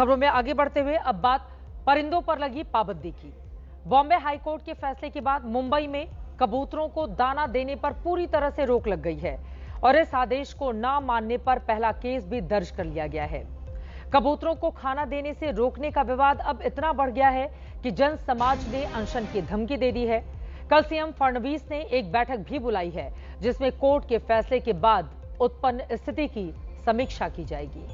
खबरों में आगे बढ़ते हुए अब बात परिंदों पर लगी पाबंदी की। बॉम्बे हाईकोर्ट के फैसले के बाद मुंबई में कबूतरों को दाना देने पर पूरी तरह से रोक लग गई है और इस आदेश को ना मानने पर पहला केस भी दर्ज कर लिया गया है। कबूतरों को खाना देने से रोकने का विवाद अब इतना बढ़ गया है कि जन समाज ने अनशन की धमकी दे दी है। कल सीएम फडणवीस ने एक बैठक भी बुलाई है जिसमें कोर्ट के फैसले के बाद उत्पन्न स्थिति की समीक्षा की जाएगी।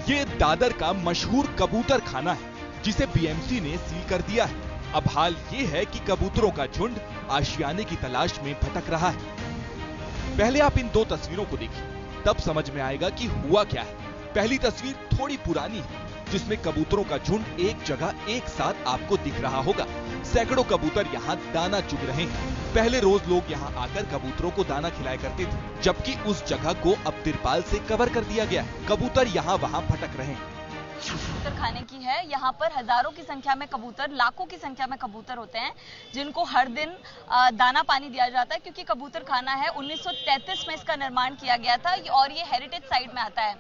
ये दादर का मशहूर कबूतर खाना है जिसे बीएमसी ने सील कर दिया है। अब हाल ये है कि कबूतरों का झुंड आशियाने की तलाश में भटक रहा है। पहले आप इन दो तस्वीरों को देखिए, तब समझ में आएगा कि हुआ क्या है। पहली तस्वीर थोड़ी पुरानी है जिसमें कबूतरों का झुंड एक जगह एक साथ आपको दिख रहा होगा। सैकड़ों कबूतर यहाँ दाना चुग रहे हैं। पहले रोज लोग यहाँ आकर कबूतरों को दाना खिलाया करते थे, जबकि उस जगह को अब तिरपाल से कवर कर दिया गया है। कबूतर यहाँ वहाँ भटक रहे हैं। कबूतर खाने की है। यहाँ पर हजारों की संख्या में कबूतर, लाखों की संख्या में कबूतर होते हैं जिनको हर दिन दाना पानी दिया जाता है, क्योंकि कबूतर खाना है 1933 में इसका निर्माण किया गया था और ये हेरिटेज साइट में आता है।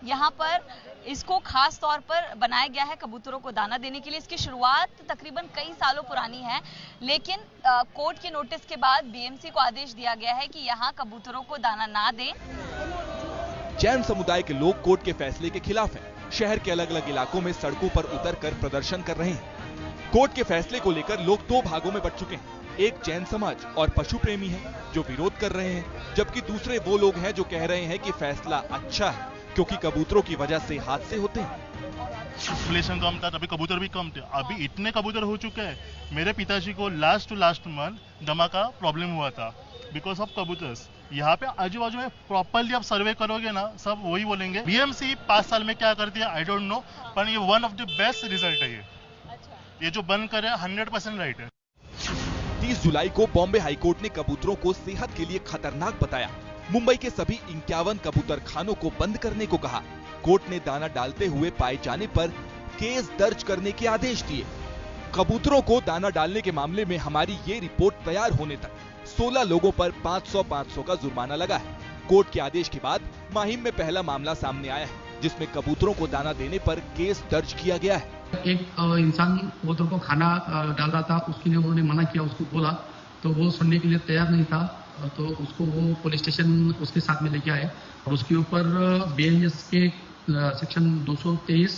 यहाँ पर इसको खास तौर पर बनाया गया है कबूतरों को दाना देने के लिए। इसकी शुरुआत तकरीबन कई सालों पुरानी है, लेकिन कोर्ट के नोटिस के बाद बीएमसी को आदेश दिया गया है कि यहाँ कबूतरों को दाना ना दें। जैन समुदाय के लोग कोर्ट के फैसले के खिलाफ हैं। शहर के अलग अलग इलाकों में सड़कों पर उतरकर प्रदर्शन कर रहे हैं। कोर्ट के फैसले को लेकर लोग दो भागों में बंट चुके हैं। एक जैन समाज और पशु प्रेमी है जो विरोध कर रहे हैं, जबकि दूसरे वो लोग हैं जो कह रहे हैं कि फैसला अच्छा है क्योंकि कबूतरों की वजह से हादसे होते हैं। पॉपुलेशन कम था तभी कबूतर भी कम थे, अभी इतने कबूतर हो चुके हैं। मेरे पिताजी को लास्ट मंथ दमा का प्रॉब्लम हुआ था बिकॉज ऑफ कबूतर्स। यहाँ पे आजू बाजू में प्रॉपरली आप सर्वे करोगे ना, सब वही बोलेंगे। बीएमसी 5 साल में क्या कर दिया आई डोंट नो, पर ये one of the best result है। ये जो बंद करे 100% राइट है। 30 जुलाई को बॉम्बे हाईकोर्ट ने कबूतरों को सेहत के लिए खतरनाक बताया। मुंबई के सभी 51 कबूतर खानों को बंद करने को कहा। कोर्ट ने दाना डालते हुए पाए जाने पर केस दर्ज करने के आदेश दिए। कबूतरों को दाना डालने के मामले में हमारी ये रिपोर्ट तैयार होने तक 16 लोगों पर 500 का जुर्माना लगा है। कोर्ट के आदेश के बाद माहिम में पहला मामला सामने आया है जिसमें कबूतरों को दाना देने पर केस दर्ज किया गया है। एक इंसान कबूतर को खाना डाल रहा था, उसके लिए उन्होंने मना किया, उसको बोला तो वो सुनने के लिए तैयार नहीं था, तो उसको वो पुलिस स्टेशन उसके साथ में लेके आए और उसके ऊपर बीएनएस के सेक्शन 223,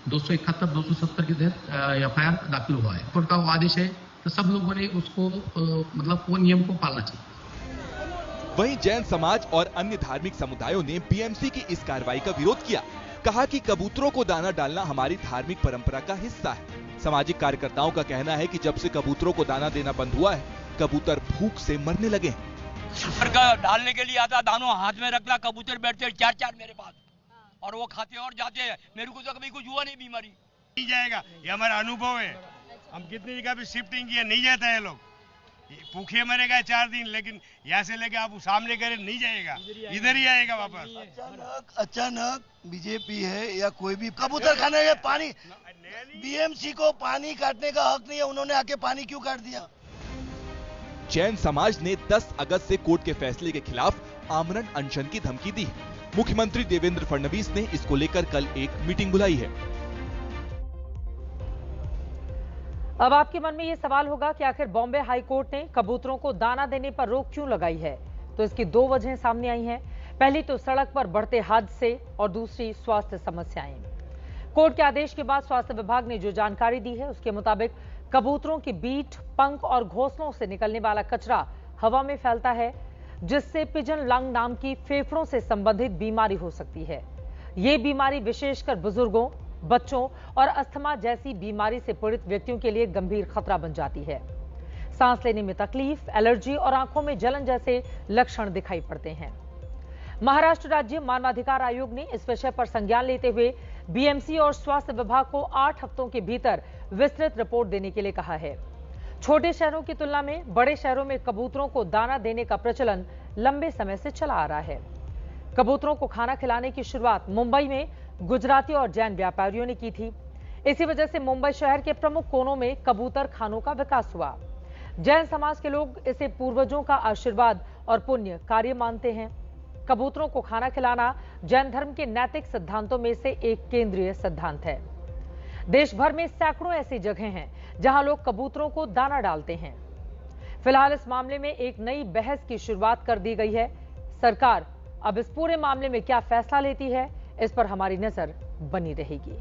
271, 270 के तहत एफआईआर दाखिल हुआ है। कोर्ट का वो आदेश है तो सब लोगों ने उसको मतलब वो नियम को पालना चाहिए। वहीं जैन समाज और अन्य धार्मिक समुदायों ने बीएमसी की इस कार्रवाई का विरोध किया। कहा कि कबूतरों को दाना डालना हमारी धार्मिक परंपरा का हिस्सा है। सामाजिक कार्यकर्ताओं का कहना है कि जब से कबूतरों को दाना देना बंद हुआ है, कबूतर भूख से मरने लगे हैं। डालने के लिए आता, दानों हाथ में रखना, कबूतर बैठते 4-4 मेरे पास और वो खाते और जाते हैं। मेरे को तो कभी कुछ हुआ नहीं, बीमारी नहीं जाएगा, ये हमारा अनुभव है। हम कितनी जगह भी शिफ्टिंग किया, नहीं जाता है लोग। भूखे मरेगा 4 दिन, लेकिन यहाँ से लेके आप सामने करे नहीं जाएगा, इधर ही आएगा वापस। अचानक बीजेपी है या कोई भी कबूतर खाने में पानी, बीएमसी को पानी काटने का हक नहीं है, उन्होंने आके पानी क्यों काट दिया? जैन समाज ने 10 अगस्त से कोर्ट के फैसले के खिलाफ आमरण अनशन की धमकी दी। मुख्यमंत्री देवेंद्र फडणवीस ने इसको लेकर कल एक मीटिंग बुलाई है। अब आपके मन में यह सवाल होगा कि आखिर बॉम्बे हाईकोर्ट ने कबूतरों को दाना देने पर रोक क्यों लगाई है? तो इसकी दो वजहें सामने आई हैं। पहली तो सड़क पर बढ़ते हादसे और दूसरी स्वास्थ्य समस्याएं। कोर्ट के आदेश के बाद स्वास्थ्य विभाग ने जो जानकारी दी है उसके मुताबिक कबूतरों की बीट, पंख और घोंसलों से निकलने वाला कचरा हवा में फैलता है, जिससे पिजन लंग नाम की फेफड़ों से संबंधित बीमारी हो सकती है। ये बीमारी विशेषकर बुजुर्गों, बच्चों और अस्थमा जैसी बीमारी से पीड़ित व्यक्तियों के लिए गंभीर खतरा बन जाती है। सांस लेने में तकलीफ, एलर्जी और आंखों में जलन जैसे लक्षण दिखाई पड़ते हैं। महाराष्ट्र राज्य मानवाधिकार आयोग ने इस विषय पर संज्ञान लेते हुए बीएमसी और स्वास्थ्य विभाग को 8 हफ्तों के भीतर विस्तृत रिपोर्ट देने के लिए कहा है। छोटे शहरों की तुलना में बड़े शहरों में कबूतरों को दाना देने का प्रचलन लंबे समय से चला आ रहा है। कबूतरों को खाना खिलाने की शुरुआत मुंबई में गुजराती और जैन व्यापारियों ने की थी। इसी वजह से मुंबई शहर के प्रमुख कोनों में कबूतर खानों का विकास हुआ। जैन समाज के लोग इसे पूर्वजों का आशीर्वाद और पुण्य कार्य मानते हैं। कबूतरों को खाना खिलाना जैन धर्म के नैतिक सिद्धांतों में से एक केंद्रीय सिद्धांत है। देश भर में सैकड़ों ऐसी जगह हैं जहां लोग कबूतरों को दाना डालते हैं। फिलहाल इस मामले में एक नई बहस की शुरुआत कर दी गई है। सरकार अब इस पूरे मामले में क्या फैसला लेती है, इस पर हमारी नजर बनी रहेगी।